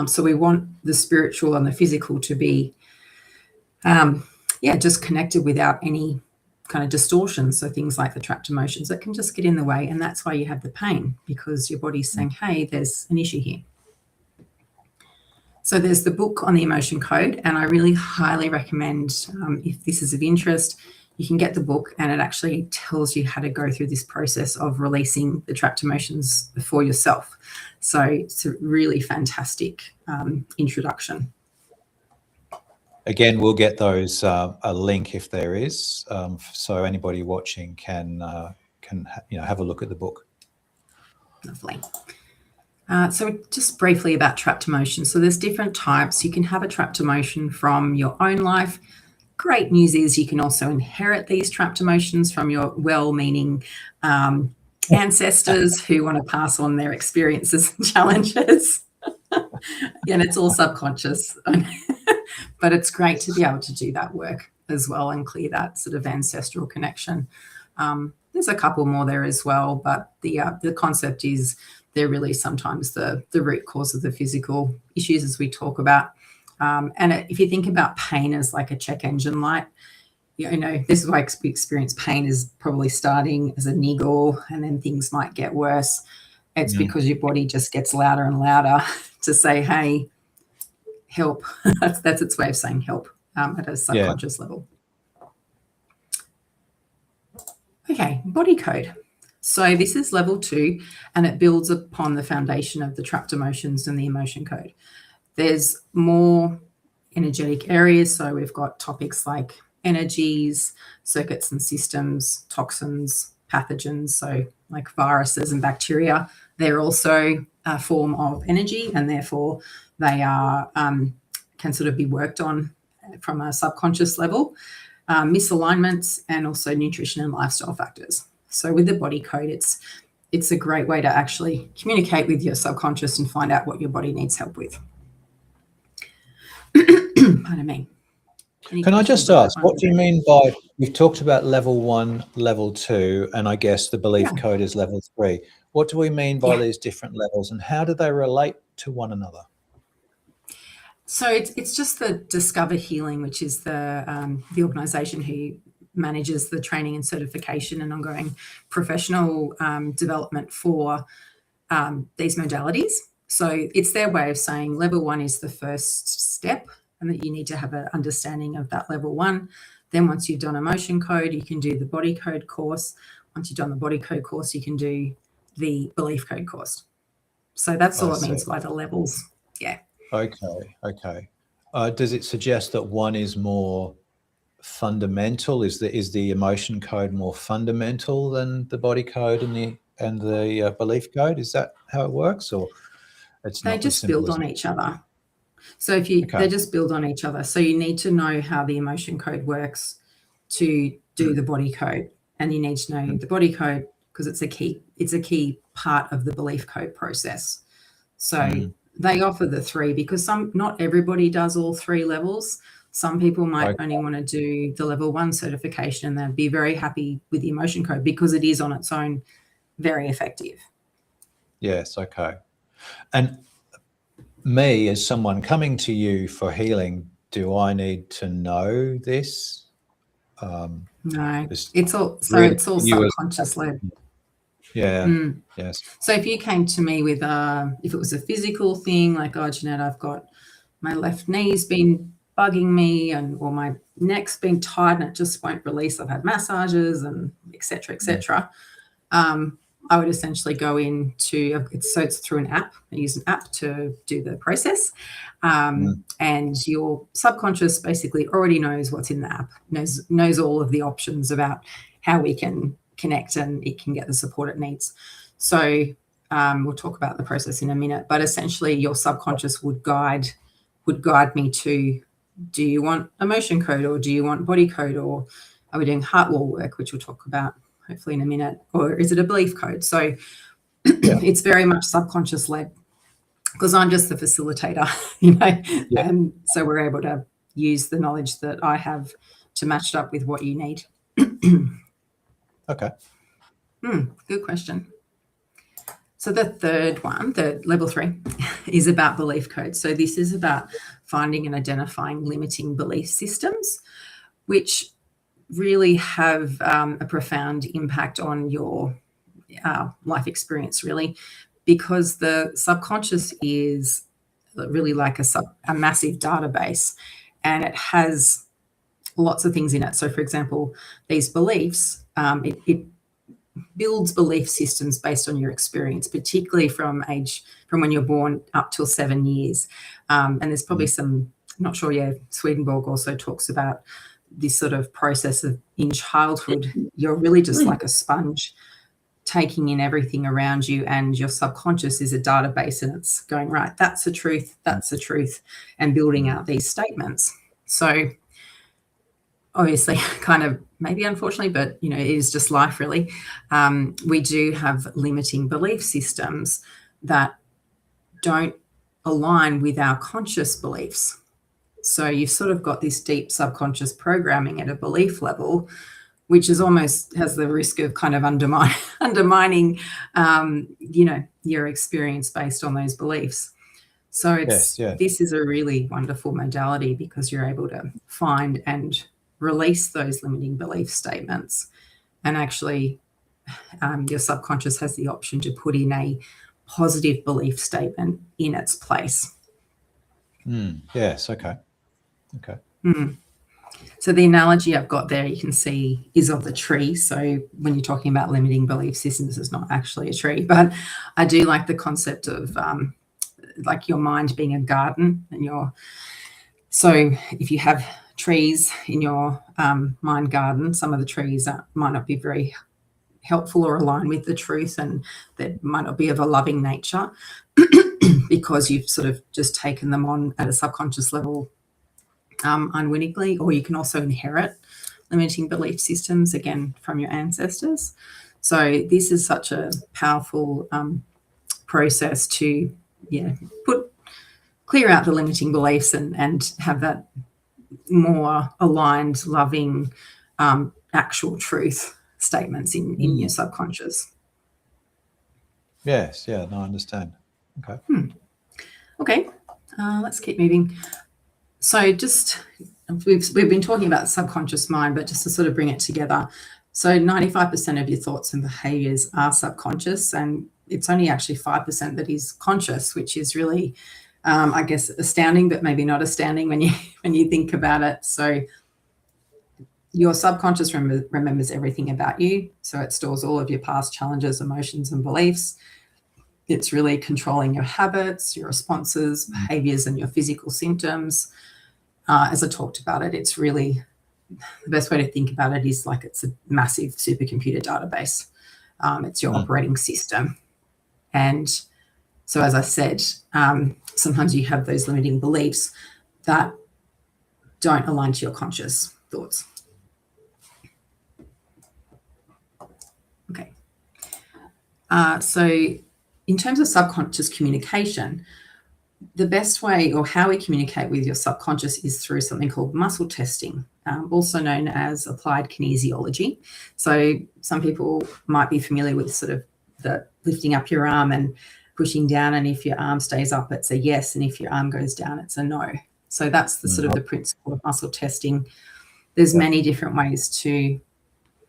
So we want the spiritual and the physical to be, just connected without any kind of distortion. So things like the trapped emotions that can just get in the way, and that's why you have the pain, because your body's saying, hey, there's an issue here. So there's the book on the emotion code, and I really highly recommend, if this is of interest, you can get the book, and it actually tells you how to go through this process of releasing the trapped emotions for yourself. So it's a really fantastic introduction. Again, we'll get those a link if there is, so anybody watching can have a look at the book. Lovely. So just briefly about trapped emotions. So there's different types. You can have a trapped emotion from your own life. Great news is you can also inherit these trapped emotions from your well-meaning ancestors who want to pass on their experiences and challenges. And it's all subconscious. But it's great to be able to do that work as well and clear that sort of ancestral connection. There's a couple more there as well, but the concept is they're really sometimes the root cause of the physical issues, as we talk about. And if you think about pain as like a check engine light, this is why we experience pain is probably starting as a niggle, and then things might get worse. It's because your body just gets louder and louder to say, hey, help. That's its way of saying help at a subconscious level. Okay, body code. So this is level 2, and it builds upon the foundation of the trapped emotions and the emotion code. There's more energetic areas. So we've got topics like energies, circuits and systems, toxins, pathogens. So like viruses and bacteria, they're also a form of energy, and therefore they are can sort of be worked on from a subconscious level. Misalignments, and also nutrition and lifestyle factors. So with the body code, it's a great way to actually communicate with your subconscious and find out what your body needs help with. Pardon me. Can I just ask, what do you mean by, you've talked about level 1, level 2, and I guess the belief code is level 3. What do we mean by these different levels, and how do they relate to one another? So it's just the Discover Healing, which is the organisation who manages the training and certification and ongoing professional development for these modalities. So it's their way of saying level 1 is the first step, and that you need to have an understanding of that level 1. Then once you've done emotion code, you can do the body code course. Once you've done the body code course, you can do the belief code course. So that's all it means by the levels. Yeah. Okay. Does it suggest that one is more fundamental? Is the emotion code more fundamental than the body code and the belief code? Is that how it works, or it's not? They just build on each other. So they just build on each other. So you need to know how the emotion code works to do the body code, and you need to know the body code because it's a key part of the belief code process. So they offer the 3 because not everybody does all 3 levels. Some people might only want to do the level 1 certification, and they'd be very happy with the emotion code because it is on its own very effective. Yes, okay. And me, as someone coming to you for healing, do I need to know this? No, it's all subconscious led. Yeah. Yes. So if you came to me with if it was a physical thing, like, oh, Jeanette, I've got my left knee's been bugging me, or my neck's been tight and it just won't release. I've had massages and et cetera. I would essentially go into it's through an app. I use an app to do the process, and your subconscious basically already knows what's in the app, knows all of the options about how we can connect and it can get the support it needs. So we'll talk about the process in a minute, but essentially your subconscious would guide me to, do you want emotion code, or do you want body code, or are we doing heart wall work, which we'll talk about hopefully in a minute, or is it a belief code? So it's very much subconscious led because I'm just the facilitator, and so we're able to use the knowledge that I have to match it up with what you need. Okay. Good question. So the third one, the level 3, is about belief code. So this is about finding and identifying limiting belief systems, which really have a profound impact on your life experience, really, because the subconscious is really like a massive database, and it has lots of things in it. So, for example, these beliefs, it builds belief systems based on your experience, particularly from when you're born up till 7 years. And there's probably some, I'm not sure, Swedenborg also talks about this sort of process of in childhood, you're really just like a sponge taking in everything around you, and your subconscious is a database, and it's going, right, that's the truth, and building out these statements. So obviously, kind of maybe unfortunately, but it is just life really. We do have limiting belief systems that don't align with our conscious beliefs. So you've sort of got this deep subconscious programming at a belief level, which is almost has the risk of kind of undermining, your experience based on those beliefs. So this is a really wonderful modality because you're able to find and release those limiting belief statements, and actually your subconscious has the option to put in a positive belief statement in its place. Yes. Okay. So the analogy I've got there, you can see, is of the tree. So when you're talking about limiting belief systems, it's not actually a tree, but I do like the concept of like your mind being a garden, and so if you have trees in your mind garden, some of the trees might not be very helpful or align with the truth, and that might not be of a loving nature because you've sort of just taken them on at a subconscious level unwittingly. Or you can also inherit limiting belief systems, again, from your ancestors. So this is such a powerful process to clear out the limiting beliefs and have that more aligned, loving, actual truth statements in your subconscious. Yes. Yeah. No, I understand. Okay. Okay. Let's keep moving. So we've been talking about the subconscious mind, but just to sort of bring it together. So 95% of your thoughts and behaviors are subconscious, and it's only actually 5% that is conscious, which is really, I guess, astounding, but maybe not astounding when you think about it. So your subconscious remembers everything about you. So it stores all of your past challenges, emotions, and beliefs. It's really controlling your habits, your responses, behaviors, and your physical symptoms. As I talked about it, it's really, the best way to think about it is like it's a massive supercomputer database. It's your operating system. And so, as I said, sometimes you have those limiting beliefs that don't align to your conscious thoughts. Okay. So in terms of subconscious communication, the best way, or how we communicate with your subconscious, is through something called muscle testing, also known as applied kinesiology. So some people might be familiar with sort of the lifting up your arm and pushing down, and if your arm stays up, it's a yes, and if your arm goes down, it's a no. So that's the sort of the principle of muscle testing. There's many different ways to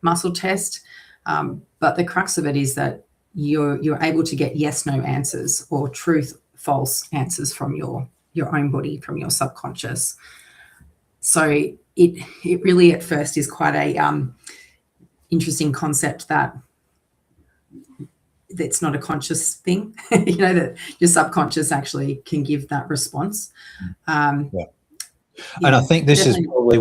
muscle test, but the crux of it is that you're able to get yes, no answers, or truth, false answers from your own body, from your subconscious. So it really at first is quite a interesting concept that it's not a conscious thing, that your subconscious actually can give that response. And I think this is probably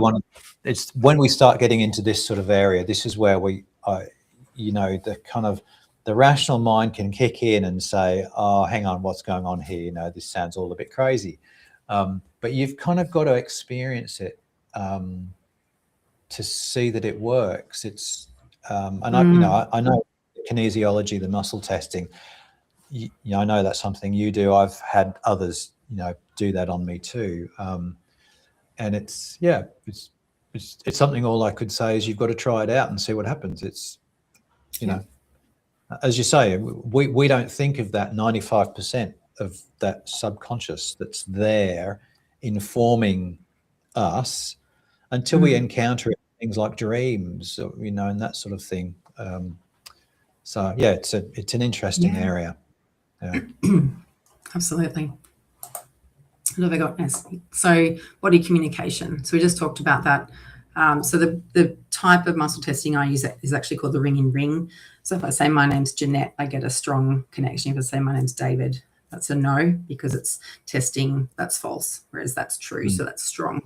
it's when we start getting into this sort of area, this is where the kind of the rational mind can kick in and say, oh, hang on, what's going on here? This sounds all a bit crazy. But you've kind of got to experience it to see that it works. It's and I know kinesiology, the muscle testing. I know that's something you do. I've had others, do that on me too. And it's something. All I could say is you've got to try it out and see what happens. It's as you say, we don't think of that 95% of that subconscious that's there informing us until we encounter things like dreams, and that sort of thing. So it's an interesting area. Yeah. Absolutely. What have I got next? So body communication. So we just talked about that So the type of muscle testing I use is actually called the ring in ring. So if I say my name's Jeanette, I get a strong connection. If I say my name's David, that's a no, because it's testing that's false, whereas that's true. So that's strong.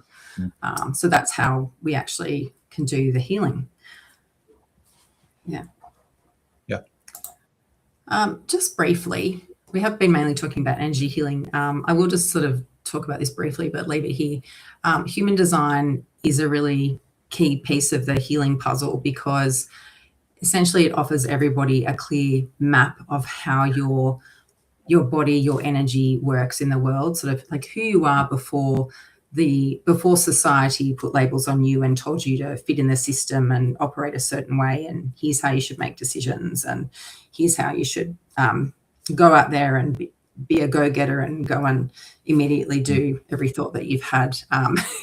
So that's how we actually can do the healing. Yeah. Yeah. Just briefly, we have been mainly talking about energy healing. I will just sort of talk about this briefly, but leave it here. Human design is a really key piece of the healing puzzle, because essentially it offers everybody a clear map of how your body, your energy works in the world, sort of like who you are before society put labels on you and told you to fit in the system and operate a certain way, and here's how you should make decisions, and here's how you should go out there and be a go-getter and go and immediately do every thought that you've had,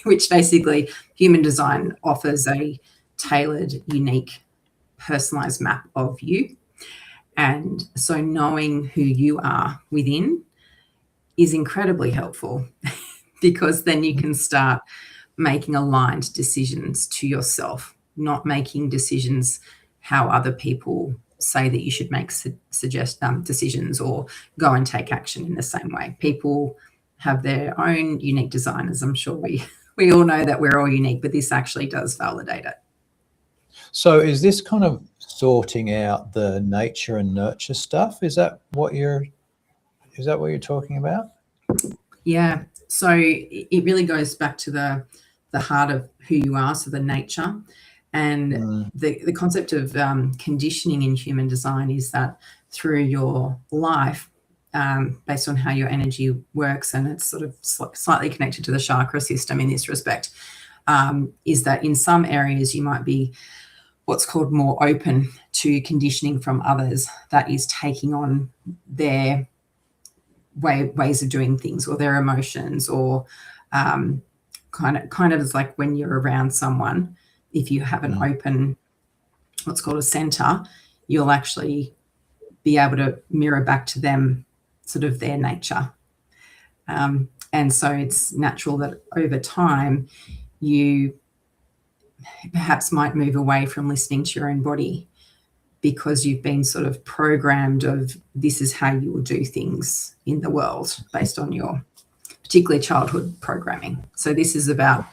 which basically human design offers a tailored, unique, personalized map of you. And so knowing who you are within is incredibly helpful, because then you can start making aligned decisions to yourself, not making decisions how other people say that you should make decisions or go and take action in the same way. People have their own unique design, as I'm sure we all know that we're all unique, but this actually does validate it. So is this kind of sorting out the nature and nurture stuff? Is that what you're talking about? Yeah. So it really goes back to the heart of who you are, so the nature. And the concept of conditioning in human design is that through your life, based on how your energy works, and it's sort of slightly connected to the chakra system in this respect, is that in some areas you might be what's called more open to conditioning from others, that is taking on their ways of doing things or their emotions, or kind of is like when you're around someone, if you have an open, what's called a center, you'll actually be able to mirror back to them sort of their nature. And so it's natural that over time you perhaps might move away from listening to your own body, because you've been sort of programmed of this is how you will do things in the world based on your particularly childhood programming. So this is about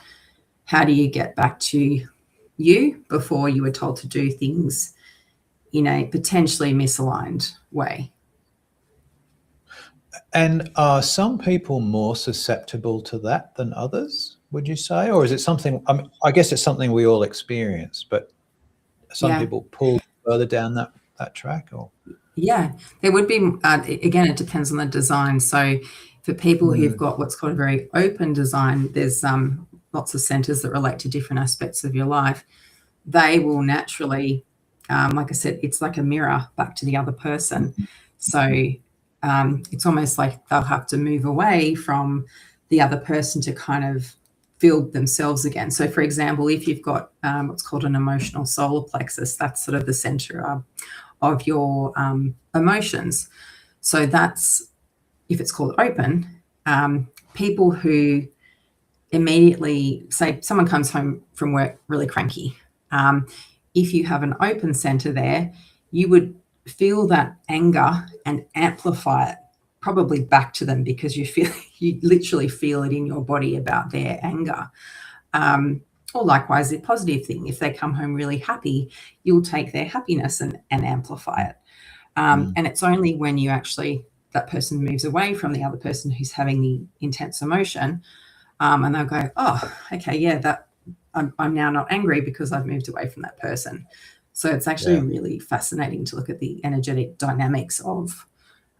how do you get back to you before you were told to do things in a potentially misaligned way. And are some people more susceptible to that than others, would you say? Or is it something, I guess it's something we all experience, but some people pull further down that track? Or yeah, there would be, again, it depends on the design. So for people who've got what's called a very open design, there's lots of centers that relate to different aspects of your life. They will naturally, like I said, it's like a mirror back to the other person. So it's almost like they'll have to move away from the other person to kind of feel themselves again. So for example, if you've got what's called an emotional solar plexus, that's sort of the center of your emotions. So that's, if it's called open, people who immediately, say someone comes home from work really cranky, if you have an open center there, you would feel that anger and amplify it probably back to them, because you literally feel it in your body about their anger. Or likewise, the positive thing, if they come home really happy, you'll take their happiness and amplify it. And it's only when you actually, that person moves away from the other person who's having the intense emotion, and they'll go, oh, okay, yeah, that I'm now not angry because I've moved away from that person. So it's actually really fascinating to look at the energetic dynamics of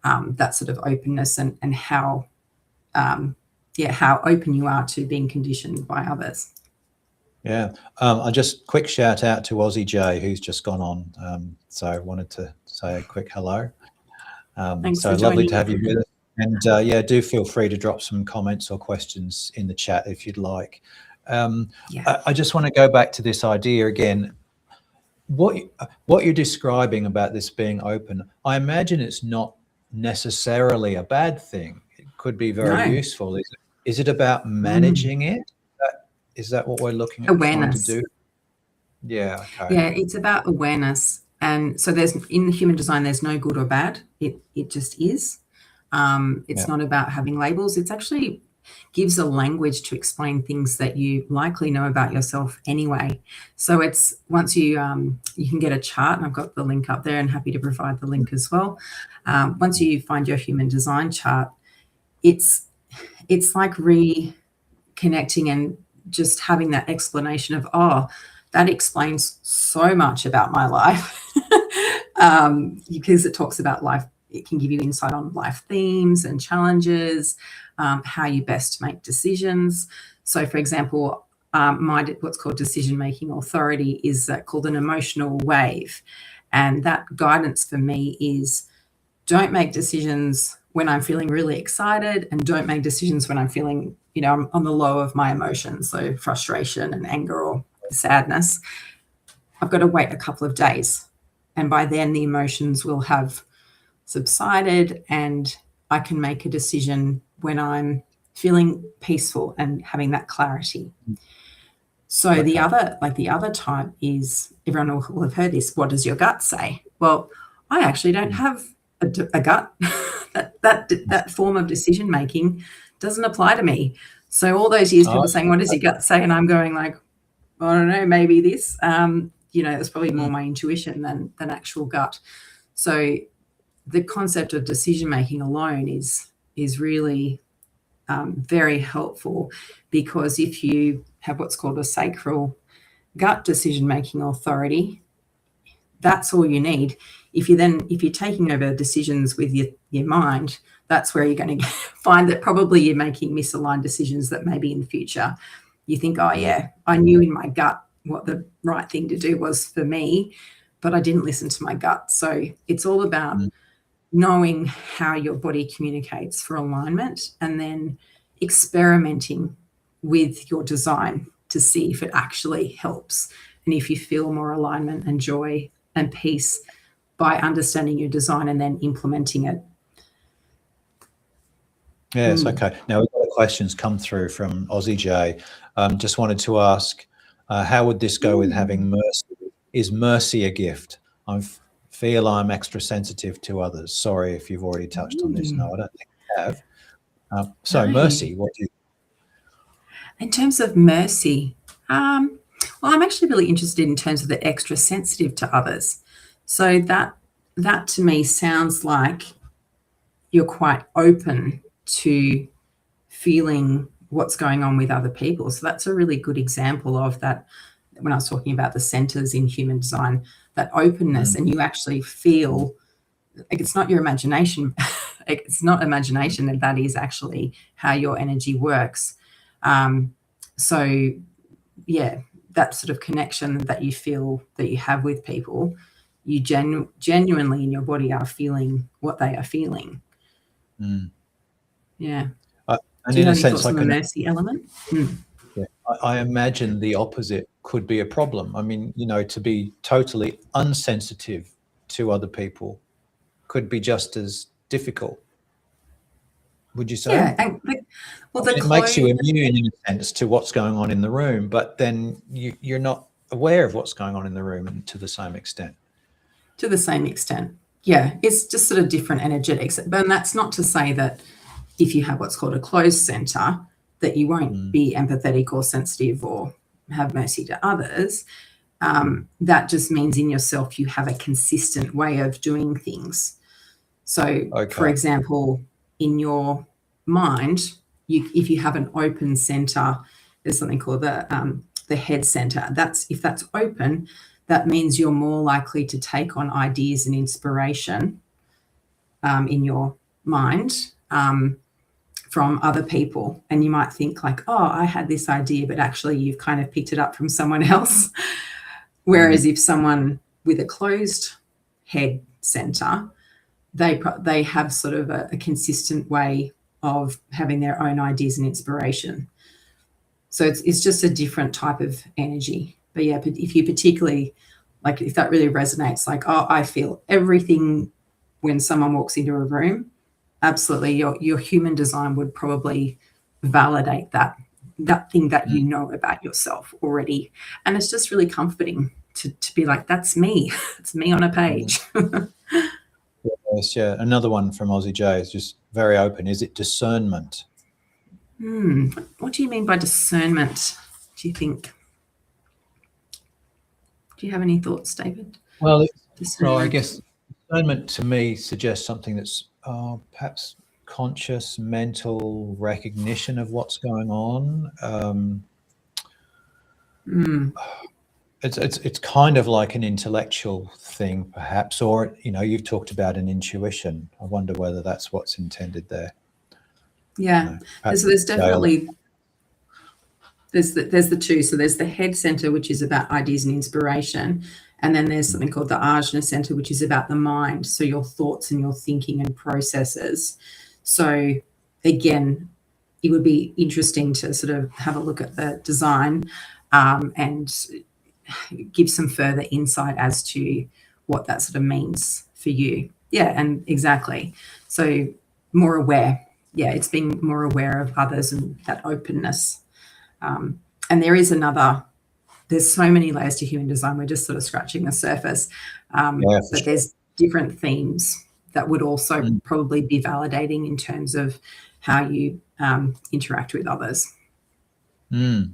that sort of openness and how open you are to being conditioned by others. Yeah, I just quick shout out to Aussie J, who's just gone on. So I wanted to say a quick hello. Thanks so for lovely joining. to have you with us. And do feel free to drop some comments or questions in the chat if you'd like. I just want to go back to this idea again. What you're describing about this being open, I imagine it's not necessarily a bad thing. It could be very useful. Is it about managing it? Is that what we're looking at trying to Awareness. do? Yeah. Okay. Yeah, it's about awareness. And so there's, in the human design, there's no good or bad. It just is. It's Yeah. not about having labels. It's actually gives a language to explain things that you likely know about yourself anyway. So it's once you can get a chart, and I've got the link up there and happy to provide the link as well. Once you find your human design chart, it's like reconnecting and just having that explanation of, oh, that explains so much about my life. Because it talks about life. It can give you insight on life themes and challenges, how you best make decisions. So, for example, what's called decision-making authority is called an emotional wave. And that guidance for me is don't make decisions when I'm feeling really excited, and don't make decisions when I'm feeling, I'm on the low of my emotions, so frustration and anger or sadness. I've got to wait a couple of days. And by then the emotions will have subsided and I can make a decision when I'm feeling peaceful and having that clarity. So Okay. the other type is, everyone will have heard this, what does your gut say? Well, I actually don't have a gut. that form of decision making doesn't apply to me. So all those years people saying, what does your gut say? And I'm going like, I don't know, maybe this. It's probably more my intuition than actual gut. So the concept of decision making alone is really very helpful, because if you have what's called a sacral gut decision making authority, that's all you need. If you're taking over decisions with your mind, that's where you're going to find that probably you're making misaligned decisions that maybe in the future you think, oh yeah, I knew in my gut what the right thing to do was for me, but I didn't listen to my gut. So it's all about knowing how your body communicates for alignment, and then experimenting with your design to see if it actually helps, and if you feel more alignment and joy and peace by understanding your design and then implementing it. Yes. Okay. Now we've got questions come through from Aussie J. Just wanted to ask, how would this go with having mercy? Is mercy a gift? I feel I'm extra sensitive to others. Sorry if you've already touched on this. No, I don't think you have. So No. mercy, what do you? In terms of mercy, well, I'm actually really interested in terms of the extra sensitive to others. So that to me sounds like you're quite open to feeling what's going on with other people. So that's a really good example of that. When I was talking about the centers in human design, that openness, and you actually feel like it's not your imagination. It's not imagination, and that is actually how your energy works. So yeah, that sort of connection that you feel that you have with people, you genuinely in your body are feeling what they are feeling. Yeah. And Do you in have a any sense, thoughts on the mercy element? Yeah, I imagine the opposite could be a problem. I mean, to be totally unsensitive to other people could be just as difficult. Would you say? Yeah. And it makes you immune in a sense to what's going on in the room, but then you're not aware of what's going on in the room to the same extent. To the same extent. Yeah. It's just sort of different energetics. But that's not to say that if you have what's called a closed center, that you won't be empathetic or sensitive or have mercy to others. That just means in yourself you have a consistent way of doing things. So, for example, in your mind, if you have an open center, there's something called the head center. If that's open, that means you're more likely to take on ideas and inspiration in your mind from other people. And you might think like, oh, I had this idea, but actually you've kind of picked it up from someone else. Whereas if someone with a closed head center, they have sort of a consistent way of having their own ideas and inspiration. So it's just a different type of energy. But yeah, but if you particularly, like if that really resonates, like, oh, I feel everything when someone walks into a room, absolutely your human design would probably validate that that thing that you know about yourself already. And it's just really comforting to be like, that's me. It's me on a page. Yes, yeah. Another one from Aussie J is just very open. Is it discernment? What do you mean by discernment, do you think? Do you have any thoughts, David? Well, I guess discernment to me suggests something that's perhaps conscious, mental recognition of what's going on. It's kind of like an intellectual thing, perhaps, or you've talked about an intuition. I wonder whether that's what's intended there. Yeah, so there's definitely there's the two. So there's the head center, which is about ideas and inspiration, and then there's something called the ajna center, which is about the mind. So your thoughts and your thinking and processes. So again, it would be interesting to sort of have a look at the design and give some further insight as to what that sort of means for you. Yeah, and exactly. So more aware. Yeah, it's being more aware of others and that openness. And there's so many layers to human design. We're just sort of scratching the surface. But there's different themes that would also probably be validating in terms of how you interact with others. Yep.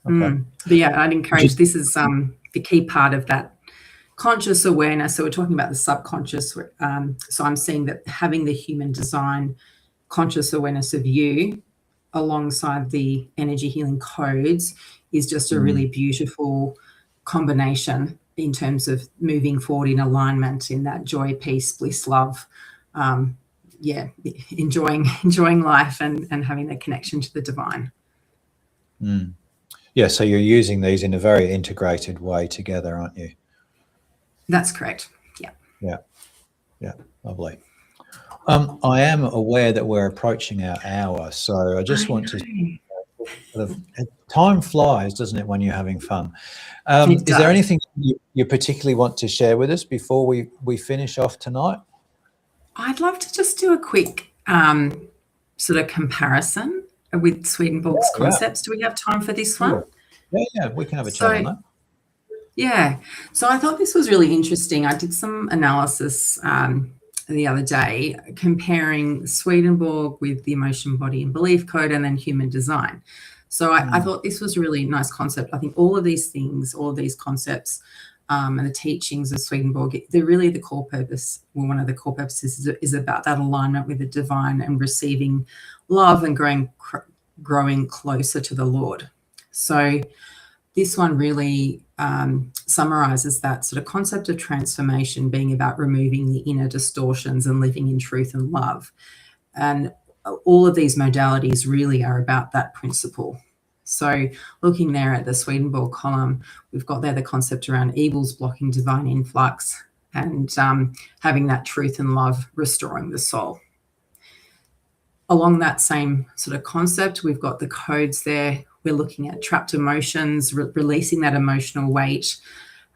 Okay. But yeah, I'd encourage, this is the key part of that conscious awareness. So we're talking about the subconscious. So I'm seeing that having the human design conscious awareness of you alongside the energy healing codes is just a really beautiful combination in terms of moving forward in alignment in that joy, peace, bliss, love. Enjoying life and having that connection to the divine. Yeah, so you're using these in a very integrated way together, aren't you? That's correct. Yeah, lovely. I am aware that we're approaching our hour, so I just want to time flies, doesn't it, when you're having fun? Is there anything you particularly want to share with us before we finish off tonight? I'd love to just do a quick sort of comparison with Swedenborg's concepts. Do we have time for this one? Yeah, we can have a chat on that. Yeah, so I thought this was really interesting. I did some analysis the other day comparing Swedenborg with the emotion, body and belief code and then human design. So I thought this was a really nice concept. I think all of these things, all of these concepts and the teachings of Swedenborg, they're really the core purpose. Well, one of the core purposes is about that alignment with the divine and receiving love and growing closer to the Lord. So this one really summarizes that sort of concept of transformation being about removing the inner distortions and living in truth and love. And all of these modalities really are about that principle. So looking there at the Swedenborg column, we've got there the concept around evils blocking divine influx and having that truth and love restoring the soul. Along that same sort of concept, we've got the codes there. We're looking at trapped emotions, releasing that emotional weight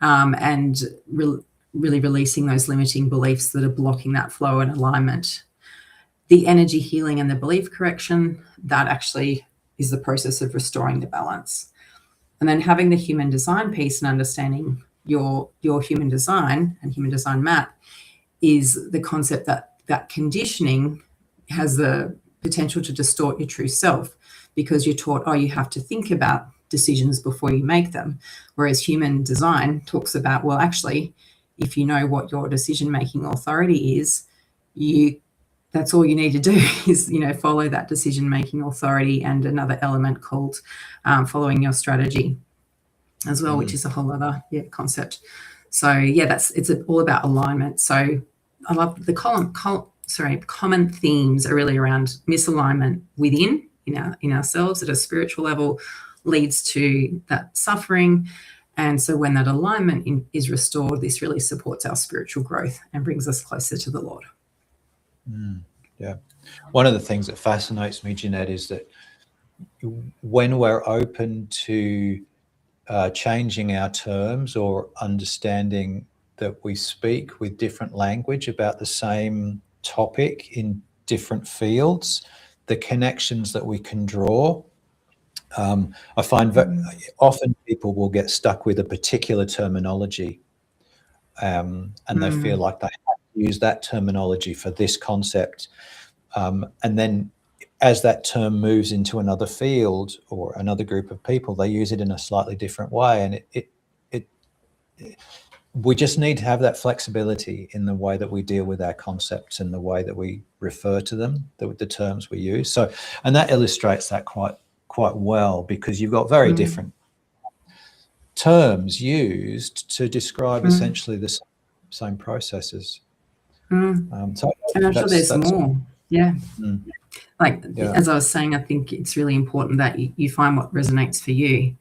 and really releasing those limiting beliefs that are blocking that flow and alignment. The energy healing and the belief correction, that actually is the process of restoring the balance. And then having the human design piece and understanding your human design and human design map is the concept that conditioning has the potential to distort your true self because you're taught, you have to think about decisions before you make them. Whereas human design talks about, well, actually, if you know what your decision-making authority is, that's all you need to do is, follow that decision-making authority, and another element called following your strategy as well, which is a whole other concept. So it's all about alignment. So I love the common themes are really around misalignment within in ourselves at a spiritual level leads to that suffering. And so when that alignment is restored, this really supports our spiritual growth and brings us closer to the Lord. Yeah. One of the things that fascinates me, Jeanette, is that when we're open to changing our terms or understanding that we speak with different language about the same topic in different fields, the connections that we can draw I find often people will get stuck with a particular terminology, and they feel like they have to use that terminology for this concept. And then as that term moves into another field or another group of people, they use it in a slightly different way. And we just need to have that flexibility in the way that we deal with our concepts and the way that we refer to them, the terms we use. So, and that illustrates that quite well, because you've got very different terms used to describe essentially the same processes. So and I'm sure there's more. Yeah. Like, as I was saying, I think it's really important that you find what resonates for you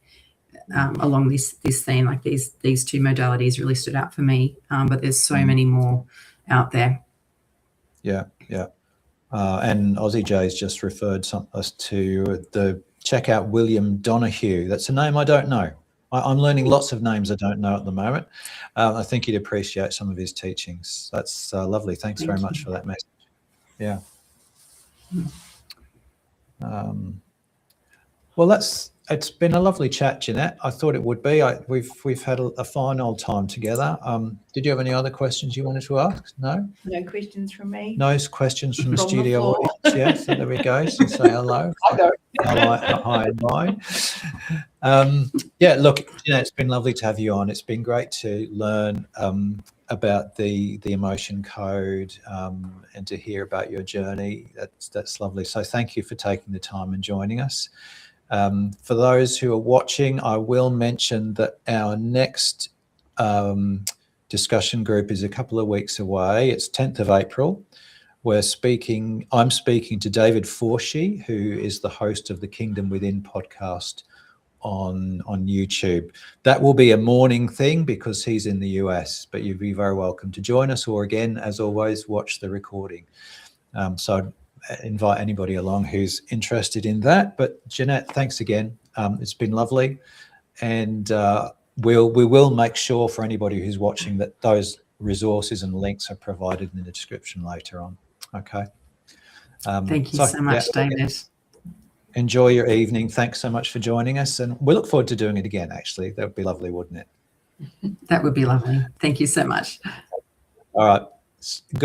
along this theme. Like these two modalities really stood out for me, but there's so many more out there. Yeah. And Aussie J's just referred us to check out William Donahue. That's a name I don't know. I'm learning lots of names I don't know at the moment. I think you'd appreciate some of his teachings. That's lovely. Thanks very much for that message. Yeah. Well, it's been a lovely chat, Jeanette. I thought it would be. We've had a fine old time together. Did you have any other questions you wanted to ask? No? No questions from me. No questions from the studio audience. Yeah, so there we go. So say hello. Hi and bye. Yeah, look, Jeanette, it's been lovely to have you on. It's been great to learn about the emotion code and to hear about your journey. That's lovely. So thank you for taking the time and joining us. For those who are watching, I will mention that our next discussion group is a couple of weeks away. It's 10th of April. I'm speaking to David Forshee, who is the host of the Kingdom Within podcast on YouTube. That will be a morning thing because he's in the US, but you'd be very welcome to join us, or again, as always, watch the recording. So I'd invite anybody along who's interested in that. But Jeanette, thanks again. It's been lovely. And we will make sure for anybody who's watching that those resources and links are provided in the description later on. Okay. Thank you so much, David. Enjoy your evening. Thanks so much for joining us. And we look forward to doing it again, actually. That would be lovely, wouldn't it? That would be lovely. Thank you so much. All right.